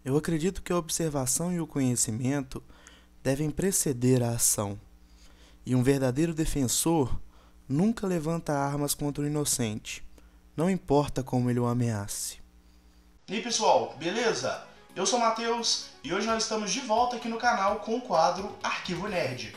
Eu acredito que a observação e o conhecimento devem preceder a ação, e um verdadeiro defensor nunca levanta armas contra o inocente, não importa como ele o ameace. E aí pessoal, beleza? Eu sou o Matheus e hoje nós estamos de volta aqui no canal com o quadro Arquivo Nerd.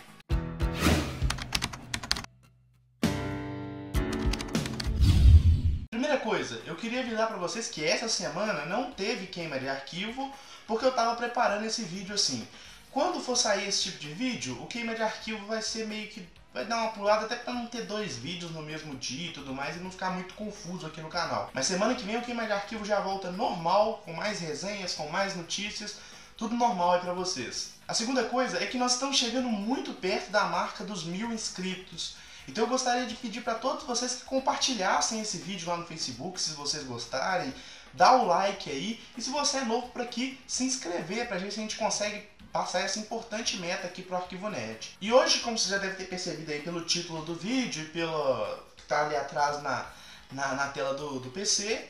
Primeira coisa, eu queria avisar pra vocês que essa semana não teve queima de arquivo, porque eu tava preparando esse vídeo assim. Quando for sair esse tipo de vídeo, o queima de arquivo vai ser meio que... vai dar uma pulada até pra não ter dois vídeos no mesmo dia e tudo mais e não ficar muito confuso aqui no canal. Mas semana que vem o queima de arquivo já volta normal, com mais resenhas, com mais notícias, tudo normal aí pra vocês. A segunda coisa é que nós estamos chegando muito perto da marca dos 1000 inscritos. Então eu gostaria de pedir para todos vocês que compartilhassem esse vídeo lá no Facebook, se vocês gostarem, dá o like aí, e se você é novo por aqui, se inscrever para ver se a gente consegue passar essa importante meta aqui pro Arquivo Nerd. E hoje, como você já deve ter percebido aí pelo título do vídeo e pelo que tá ali atrás na tela do PC,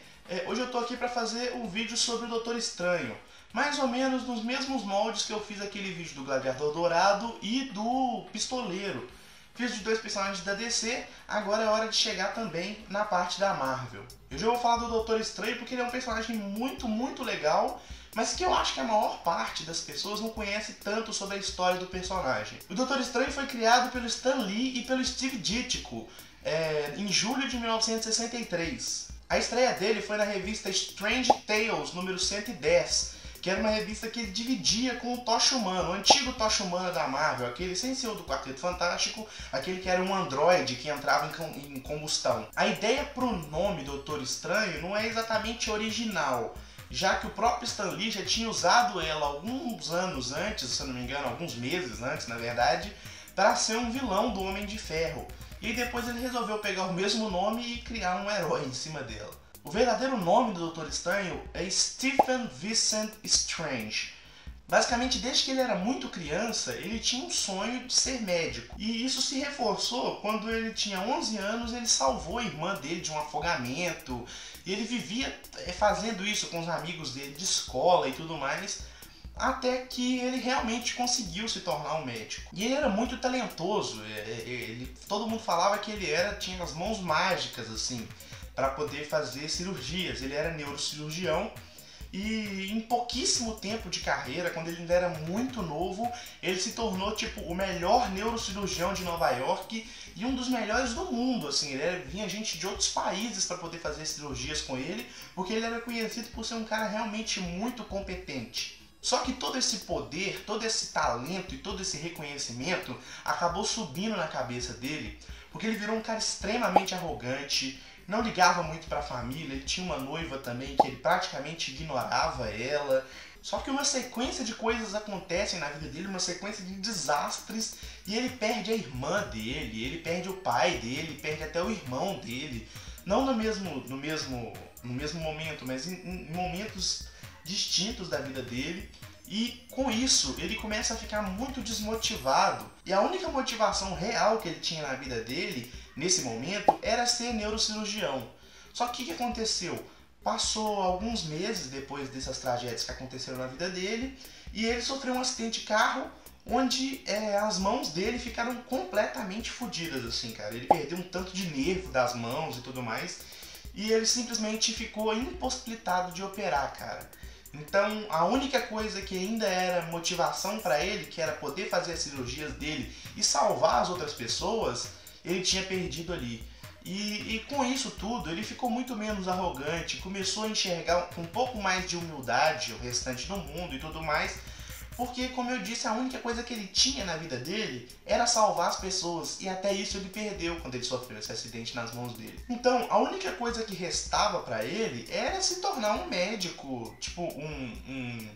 hoje eu tô aqui para fazer um vídeo sobre o Doutor Estranho. Mais ou menos nos mesmos moldes que eu fiz aquele vídeo do Gladiador Dourado e do Pistoleiro. Fiz de dois personagens da DC, agora é hora de chegar também na parte da Marvel. Eu já vou falar do Doutor Estranho porque ele é um personagem muito legal, mas que eu acho que a maior parte das pessoas não conhece tanto sobre a história do personagem. O Doutor Estranho foi criado pelo Stan Lee e pelo Steve Ditko em julho de 1963. A estreia dele foi na revista Strange Tales, número 110, que era uma revista que ele dividia com o Tocha Humana, o antigo Tocha Humana da Marvel, aquele sem ser o do Quarteto Fantástico, aquele que era um androide que entrava em combustão. A ideia pro nome Doutor Estranho não é exatamente original, já que o próprio Stan Lee já tinha usado ela alguns anos antes, se eu não me engano, alguns meses antes, na verdade, para ser um vilão do Homem de Ferro. E depois ele resolveu pegar o mesmo nome e criar um herói em cima dela. O verdadeiro nome do Doutor Estranho é Stephen Vincent Strange. Basicamente, desde que ele era muito criança, ele tinha um sonho de ser médico. E isso se reforçou quando ele tinha 11 anos, ele salvou a irmã dele de um afogamento. E ele vivia fazendo isso com os amigos dele de escola e tudo mais, até que ele realmente conseguiu se tornar um médico. E ele era muito talentoso, todo mundo falava que ele tinha as mãos mágicas, assim, para poder fazer cirurgias. Ele era neurocirurgião e em pouquíssimo tempo de carreira, quando ele ainda era muito novo, ele se tornou tipo o melhor neurocirurgião de Nova York e um dos melhores do mundo. Assim, vinha gente de outros países para poder fazer cirurgias com ele, porque ele era conhecido por ser um cara realmente muito competente. Só que todo esse poder, todo esse talento e todo esse reconhecimento acabou subindo na cabeça dele, porque ele virou um cara extremamente arrogante, não ligava muito para a família, ele tinha uma noiva também que ele praticamente ignorava ela. Só que uma sequência de coisas acontecem na vida dele, uma sequência de desastres, e ele perde a irmã dele, ele perde o pai dele, perde até o irmão dele. Não no mesmo momento, mas em momentos distintos da vida dele. E com isso ele começa a ficar muito desmotivado. E a única motivação real que ele tinha na vida dele nesse momento era ser neurocirurgião. Só que o que aconteceu? Passou alguns meses depois dessas tragédias que aconteceram na vida dele e ele sofreu um acidente de carro onde as mãos dele ficaram completamente fodidas, assim, cara. Ele perdeu um tanto de nervo das mãos e tudo mais e ele simplesmente ficou impossibilitado de operar, cara. Então, a única coisa que ainda era motivação para ele, que era poder fazer as cirurgias dele e salvar as outras pessoas, ele tinha perdido ali. E com isso tudo, ele ficou muito menos arrogante, começou a enxergar com um pouco mais de humildade o restante do mundo e tudo mais, porque, como eu disse, a única coisa que ele tinha na vida dele era salvar as pessoas, e até isso ele perdeu quando ele sofreu esse acidente nas mãos dele. Então, a única coisa que restava pra ele era se tornar um médico, tipo um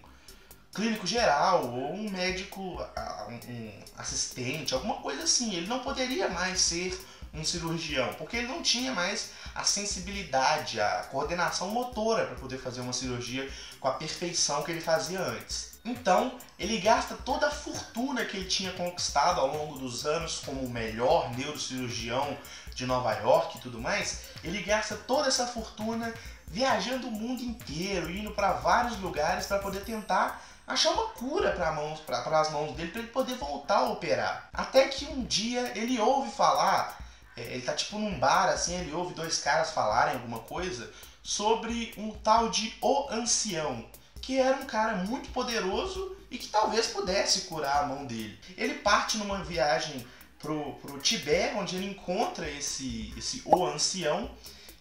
clínico geral, ou um médico, um assistente, alguma coisa assim. Ele não poderia mais ser um cirurgião, porque ele não tinha mais a sensibilidade, a coordenação motora para poder fazer uma cirurgia com a perfeição que ele fazia antes. Então, ele gasta toda a fortuna que ele tinha conquistado ao longo dos anos como o melhor neurocirurgião de Nova York e tudo mais, ele gasta toda essa fortuna viajando o mundo inteiro, indo para vários lugares para poder tentar achar uma cura para as mãos dele, para ele poder voltar a operar. Até que um dia ele ouve falar, ele tá tipo num bar assim, ele ouve dois caras falarem alguma coisa sobre um tal de O Ancião, que era um cara muito poderoso e que talvez pudesse curar a mão dele. Ele parte numa viagem pro Tibete, onde ele encontra esse O Ancião,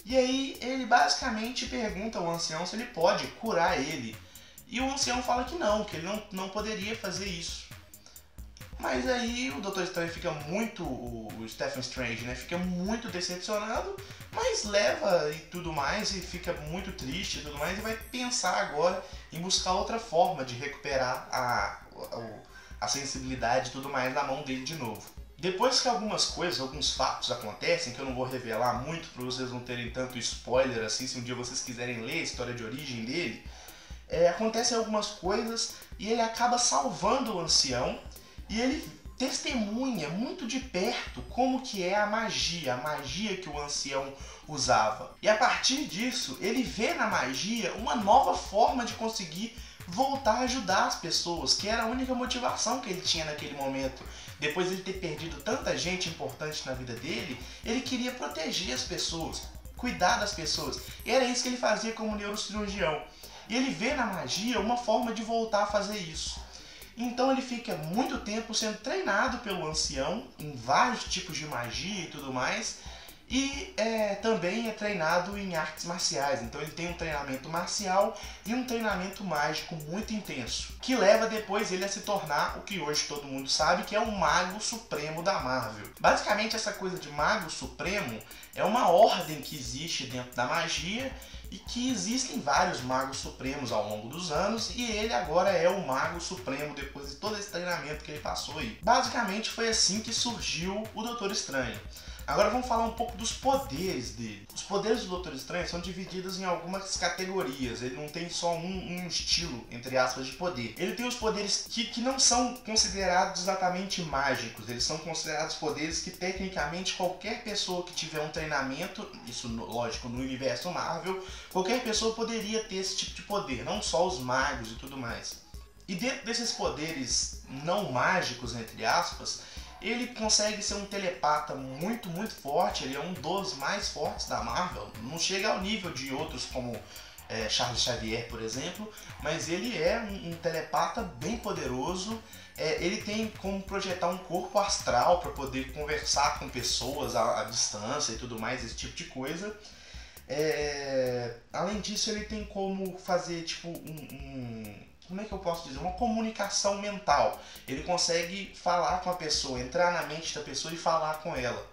e aí ele basicamente pergunta ao ancião se ele pode curar ele. E o ancião fala que ele não poderia fazer isso. Mas aí o Doutor Estranho fica muito, o Stephen Strange, né, fica muito decepcionado, mas leva e tudo mais, e fica muito triste e tudo mais, e vai pensar agora em buscar outra forma de recuperar a sensibilidade e tudo mais na mão dele de novo. Depois que alguns fatos acontecem, que eu não vou revelar muito para vocês não terem tanto spoiler assim, se um dia vocês quiserem ler a história de origem dele, acontecem algumas coisas e ele acaba salvando o ancião e ele testemunha muito de perto como que é a magia que o ancião usava. E a partir disso, ele vê na magia uma nova forma de conseguir voltar a ajudar as pessoas, que era a única motivação que ele tinha naquele momento. Depois de ele ter perdido tanta gente importante na vida dele, ele queria proteger as pessoas, cuidar das pessoas. E era isso que ele fazia como neurocirurgião. E ele vê na magia uma forma de voltar a fazer isso. Então ele fica muito tempo sendo treinado pelo ancião em vários tipos de magia e tudo mais. E também é treinado em artes marciais. Então ele tem um treinamento marcial e um treinamento mágico muito intenso, que leva depois ele a se tornar o que hoje todo mundo sabe, que é o Mago Supremo da Marvel. Basicamente essa coisa de Mago Supremo é uma ordem que existe dentro da magia e que existem vários Magos Supremos ao longo dos anos, e ele agora é o Mago Supremo depois de todo esse treinamento que ele passou aí. Basicamente foi assim que surgiu o Doutor Estranho. Agora vamos falar um pouco dos poderes dele. Os poderes do Doutor Estranho são divididos em algumas categorias. Ele não tem só um estilo, entre aspas, de poder. Ele tem os poderes que não são considerados exatamente mágicos. Eles são considerados poderes que, tecnicamente, qualquer pessoa que tiver um treinamento, isso lógico no universo Marvel, qualquer pessoa poderia ter esse tipo de poder, não só os magos e tudo mais. E dentro desses poderes não mágicos, entre aspas, ele consegue ser um telepata muito, muito forte. Ele é um dos mais fortes da Marvel. Não chega ao nível de outros como Charles Xavier, por exemplo, mas ele é um telepata bem poderoso. Ele tem como projetar um corpo astral para poder conversar com pessoas à distância e tudo mais, esse tipo de coisa. Além disso, ele tem como fazer tipo como é que eu posso dizer? Uma comunicação mental. Ele consegue falar com a pessoa, entrar na mente da pessoa e falar com ela.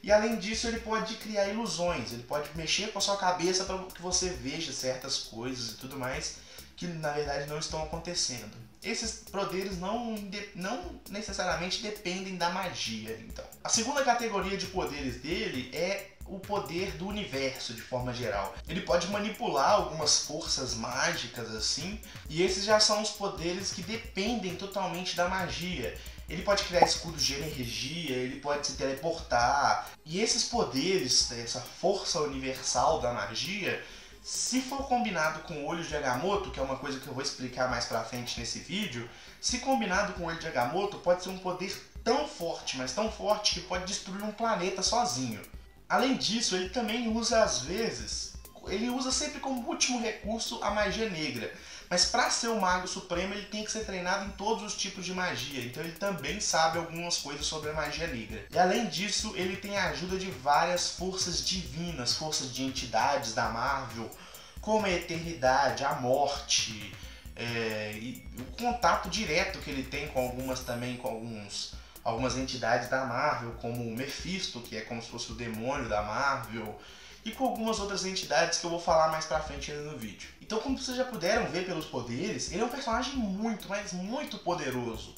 E além disso, ele pode criar ilusões. Ele pode mexer com a sua cabeça para que você veja certas coisas e tudo mais que na verdade não estão acontecendo. Esses poderes não necessariamente dependem da magia, então. A segunda categoria de poderes dele é o poder do universo de forma geral. Ele pode manipular algumas forças mágicas assim, e esses já são os poderes que dependem totalmente da magia. Ele pode criar escudos de energia, ele pode se teleportar. E esses poderes, essa força universal da magia, se for combinado com o olho de Agamotto, que é uma coisa que eu vou explicar mais pra frente nesse vídeo, se combinado com o olho de Agamotto, pode ser um poder tão forte, mas tão forte que pode destruir um planeta sozinho. Além disso, ele também usa ele usa sempre como último recurso a magia negra. Mas para ser o Mago Supremo, ele tem que ser treinado em todos os tipos de magia. Então ele também sabe algumas coisas sobre a magia negra. E além disso, ele tem a ajuda de várias forças divinas, forças de entidades da Marvel, como a eternidade, a morte, e o contato direto que ele tem com algumas entidades da Marvel, como o Mephisto, que é como se fosse o demônio da Marvel, e com algumas outras entidades que eu vou falar mais pra frente no vídeo. Então, como vocês já puderam ver pelos poderes, ele é um personagem muito, mas muito poderoso.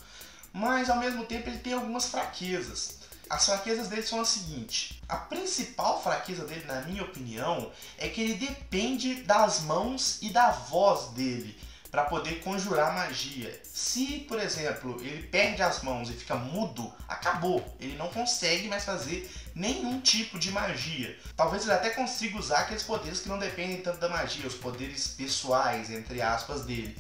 Mas, ao mesmo tempo, ele tem algumas fraquezas. As fraquezas dele são as seguintes. A principal fraqueza dele, na minha opinião, é que ele depende das mãos e da voz dele para poder conjurar magia. Se, por exemplo, ele perde as mãos e fica mudo, acabou. Ele não consegue mais fazer nenhum tipo de magia. Talvez ele até consiga usar aqueles poderes que não dependem tanto da magia, os poderes pessoais, entre aspas, dele.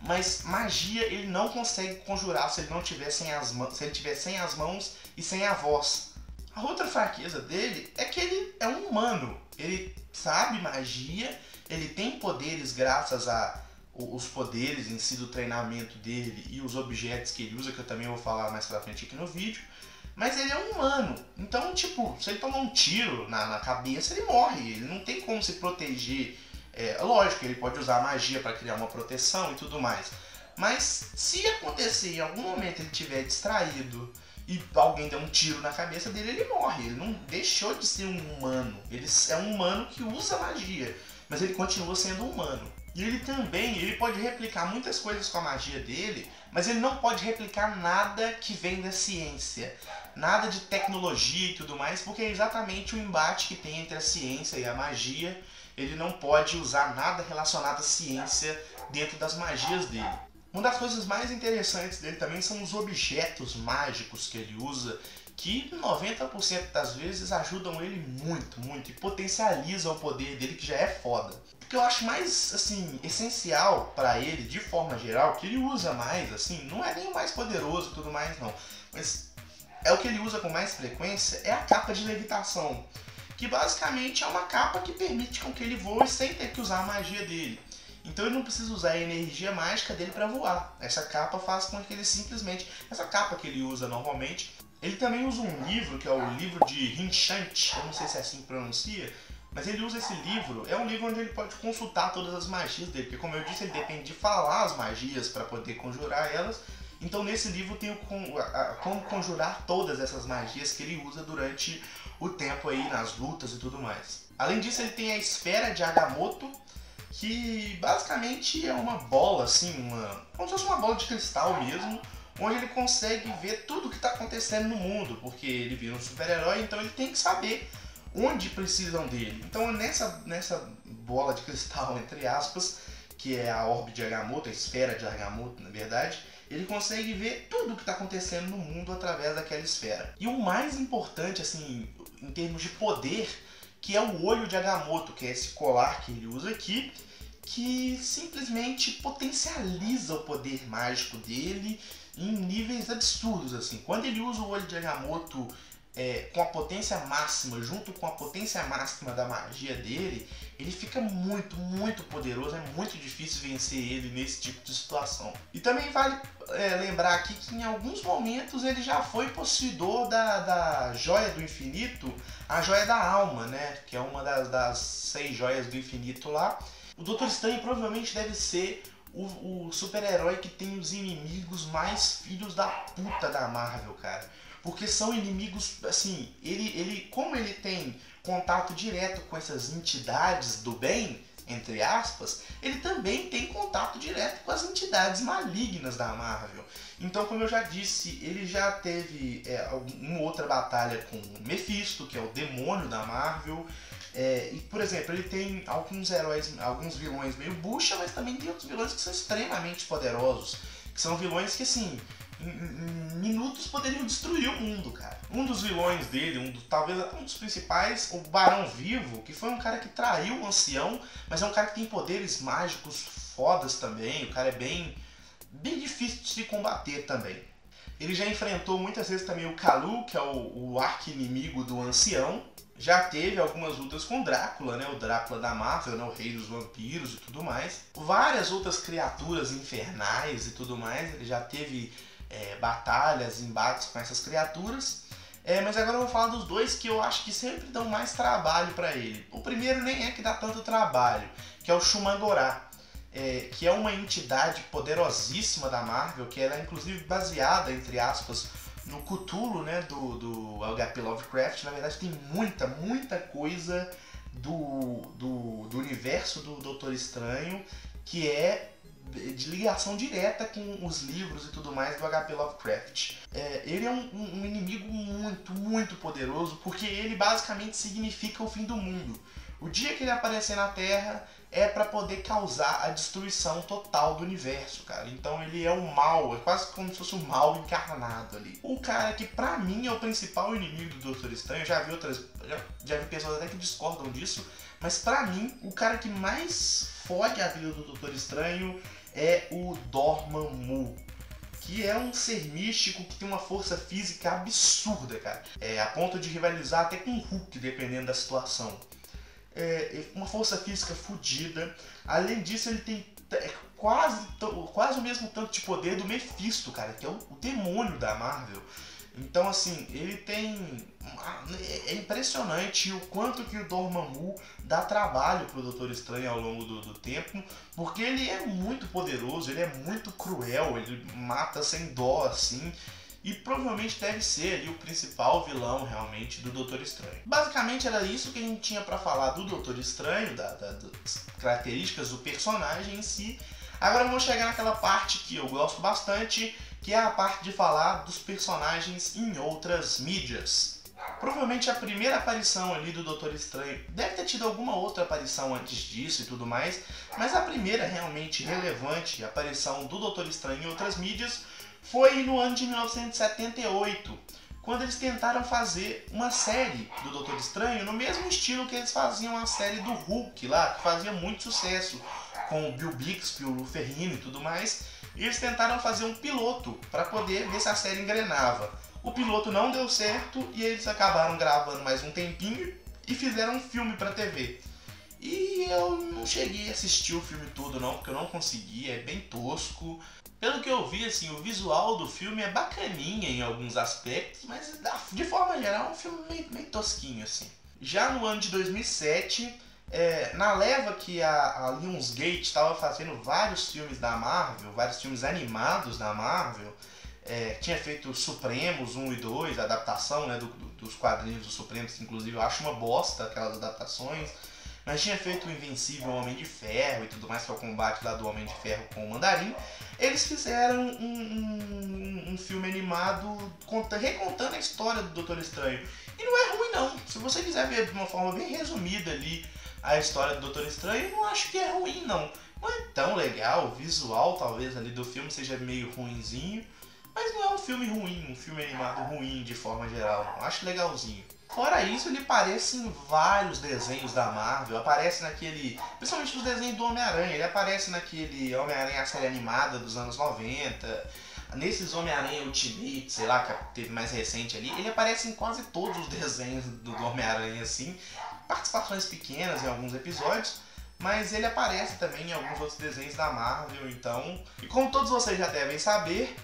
Mas magia ele não consegue conjurar se ele não tiver sem as mãos, se ele tiver sem as mãos e sem a voz. A outra fraqueza dele é que ele é um humano. Ele sabe magia, ele tem poderes graças a os poderes em si do treinamento dele e os objetos que ele usa, que eu também vou falar mais pra frente aqui no vídeo. Mas ele é um humano, então tipo, se ele tomar um tiro na cabeça, ele morre, ele não tem como se proteger. Lógico, ele pode usar magia para criar uma proteção e tudo mais. Mas se acontecer em algum momento ele estiver distraído e alguém der um tiro na cabeça dele, ele morre. Ele não deixou de ser um humano. Ele é um humano que usa magia, mas ele continua sendo humano. E ele pode replicar muitas coisas com a magia dele, mas ele não pode replicar nada que vem da ciência. Nada de tecnologia e tudo mais, porque é exatamente o embate que tem entre a ciência e a magia. Ele não pode usar nada relacionado à ciência dentro das magias dele. Uma das coisas mais interessantes dele também são os objetos mágicos que ele usa, que 90% das vezes ajudam ele muito, muito, e potencializam o poder dele, que já é foda. O que eu acho mais, assim, essencial para ele, de forma geral, que ele usa mais, assim, não é nem o mais poderoso e tudo mais, não, mas é o que ele usa com mais frequência, é a capa de levitação, que basicamente é uma capa que permite com que ele voe sem ter que usar a magia dele. Então ele não precisa usar a energia mágica dele para voar. Essa capa faz com que ele simplesmente... Essa capa que ele usa normalmente... Ele também usa um livro, que é o livro de Rinchant, eu não sei se é assim que pronuncia, mas ele usa esse livro, é um livro onde ele pode consultar todas as magias dele, porque como eu disse, ele depende de falar as magias para poder conjurar elas. Então nesse livro tem como conjurar todas essas magias que ele usa durante o tempo aí nas lutas e tudo mais. Além disso, ele tem a esfera de Agamotto, que basicamente é uma bola, assim, como se fosse uma bola de cristal mesmo, onde ele consegue ver tudo o que está acontecendo no mundo, porque ele vira um super-herói, então ele tem que saber onde precisam dele. Então nessa bola de cristal, entre aspas, que é a orbe de Agamotto, a esfera de Agamotto, na verdade, ele consegue ver tudo o que está acontecendo no mundo através daquela esfera. E o mais importante, assim, em termos de poder, que é o olho de Agamotto, que é esse colar que ele usa aqui, que simplesmente potencializa o poder mágico dele em níveis absurdos, assim. Quando ele usa o olho de Agamotto com a potência máxima, junto com a potência máxima da magia dele, ele fica muito, muito poderoso. É muito difícil vencer ele nesse tipo de situação. E também vale lembrar aqui que em alguns momentos ele já foi possuidor da Joia do Infinito, a Joia da Alma, né? Que é uma das 6 joias do infinito lá. O Doutor Estranho provavelmente deve ser o super-herói que tem os inimigos mais filhos da puta da Marvel, cara. Porque são inimigos, assim, como ele tem contato direto com essas entidades do bem, entre aspas, ele também tem contato direto com as entidades malignas da Marvel. Então, como eu já disse, ele já teve uma outra batalha com o Mephisto, que é o demônio da Marvel. E, por exemplo, ele tem alguns vilões meio bucha, mas também tem outros vilões que são extremamente poderosos. Que são vilões que, assim, em minutos poderiam destruir o mundo, cara. Um dos vilões dele, talvez até um dos principais, o Barão Vivo, que foi um cara que traiu o Ancião, mas é um cara que tem poderes mágicos fodas também. O cara é bem difícil de se combater também. Ele já enfrentou muitas vezes também o Kalu, que é o arqui-inimigo do Ancião. Já teve algumas lutas com Drácula, né? O Drácula da Marvel, né? O rei dos vampiros e tudo mais. Várias outras criaturas infernais e tudo mais. Ele já teve batalhas, embates com essas criaturas. Mas agora eu vou falar dos dois que eu acho que sempre dão mais trabalho para ele. O primeiro nem é que dá tanto trabalho, que é o Shumandorá. Que é uma entidade poderosíssima da Marvel, que ela é inclusive baseada, entre aspas, no Cthulhu, né, do H.P. Lovecraft. Na verdade tem muita coisa do universo do Doutor Estranho que é de ligação direta com os livros e tudo mais do H.P. Lovecraft. Ele é um inimigo muito poderoso, porque ele basicamente significa o fim do mundo. O dia que ele aparecer na Terra é pra poder causar a destruição total do universo, cara. Então ele é o mal, é quase como se fosse o mal encarnado ali. O cara que pra mim é o principal inimigo do Doutor Estranho, eu já vi pessoas até que discordam disso, mas pra mim, o cara que mais fode a vida do Doutor Estranho é o Dormammu, que é um ser místico que tem uma força física absurda, cara. A ponto de rivalizar até com o Hulk, dependendo da situação. Uma força física fodida. Além disso, ele tem quase o mesmo tanto de poder do Mephisto, cara, que é o demônio da Marvel. Então, assim, ele tem... É impressionante o quanto que o Dormammu dá trabalho pro Doutor Estranho ao longo do tempo, porque ele é muito poderoso, ele é muito cruel, ele mata sem dó, assim, e provavelmente deve ser ali o principal vilão, realmente, do Doutor Estranho. Basicamente era isso que a gente tinha pra falar do Doutor Estranho, das características do personagem em si. Agora vamos chegar naquela parte que eu gosto bastante, que é a parte de falar dos personagens em outras mídias. Provavelmente a primeira aparição ali do Doutor Estranho, deve ter tido alguma outra aparição antes disso e tudo mais, mas a primeira realmente relevante aparição do Doutor Estranho em outras mídias foi no ano de 1978, quando eles tentaram fazer uma série do Doutor Estranho no mesmo estilo que eles faziam a série do Hulk lá, que fazia muito sucesso, com o Bill Bixby, o Lou Ferrigno e tudo mais. E eles tentaram fazer um piloto para poder ver se a série engrenava. O piloto não deu certo e eles acabaram gravando mais um tempinho e fizeram um filme para TV. E eu não cheguei a assistir o filme todo não, porque eu não consegui, é bem tosco. Pelo que eu vi, assim, o visual do filme é bacaninha em alguns aspectos, mas de forma geral é um filme meio tosquinho, assim. Já no ano de 2007... na leva que a Lionsgate estava fazendo vários filmes da Marvel, vários filmes animados da Marvel, tinha feito Supremos 1 e 2, a adaptação, né, dos quadrinhos dos Supremos, que inclusive eu acho uma bosta aquelas adaptações, mas tinha feito o Invencível Homem de Ferro e tudo mais, que é o combate lá do Homem de Ferro com o Mandarim. Eles fizeram um filme animado recontando a história do Doutor Estranho. E não é ruim não, se você quiser ver de uma forma bem resumida ali a história do Doutor Estranho, eu não acho que é ruim não. Não é tão legal, o visual talvez ali do filme seja meio ruinzinho, mas não é um filme ruim, um filme animado ruim de forma geral, eu acho legalzinho. Fora isso, ele aparece em vários desenhos da Marvel, aparece naquele, principalmente nos desenhos do Homem-Aranha, ele aparece naquele Homem-Aranha, a série animada dos anos 90, nesses Homem-Aranha Ultimate, sei lá, que teve mais recente ali, ele aparece em quase todos os desenhos do Homem-Aranha, assim, participações pequenas em alguns episódios, mas ele aparece também em alguns outros desenhos da Marvel, então... E como todos vocês já devem saber,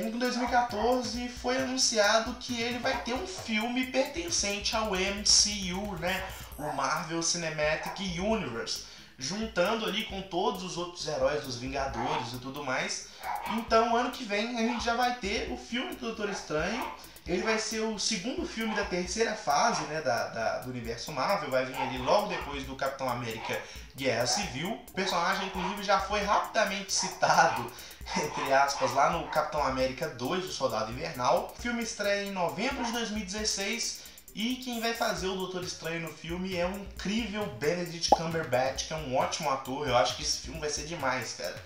em 2014 foi anunciado que ele vai ter um filme pertencente ao MCU, né? O Marvel Cinematic Universe, juntando ali com todos os outros heróis dos Vingadores e tudo mais. Então, ano que vem a gente já vai ter o filme do Doutor Estranho. Ele vai ser o segundo filme da terceira fase, né, do universo Marvel, vai vir ali logo depois do Capitão América Guerra Civil. O personagem, inclusive, já foi rapidamente citado, entre aspas, lá no Capitão América 2, o Soldado Invernal. O filme estreia em novembro de 2016 e quem vai fazer o Doutor Estranho no filme é o incrível Benedict Cumberbatch, que é um ótimo ator. Eu acho que esse filme vai ser demais, cara.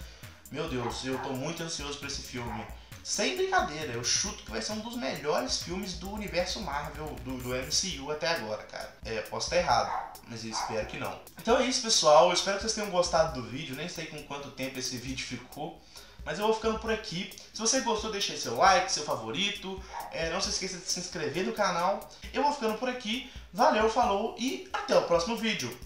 Meu Deus, eu tô muito ansioso pra esse filme. Sem brincadeira, eu chuto que vai ser um dos melhores filmes do universo Marvel, do MCU até agora, cara. Posso estar errado, mas eu espero que não. Então é isso, pessoal. Eu espero que vocês tenham gostado do vídeo. Nem sei com quanto tempo esse vídeo ficou, mas eu vou ficando por aqui. Se você gostou, deixe aí seu like, seu favorito. Não se esqueça de se inscrever no canal. Eu vou ficando por aqui. Valeu, falou e até o próximo vídeo.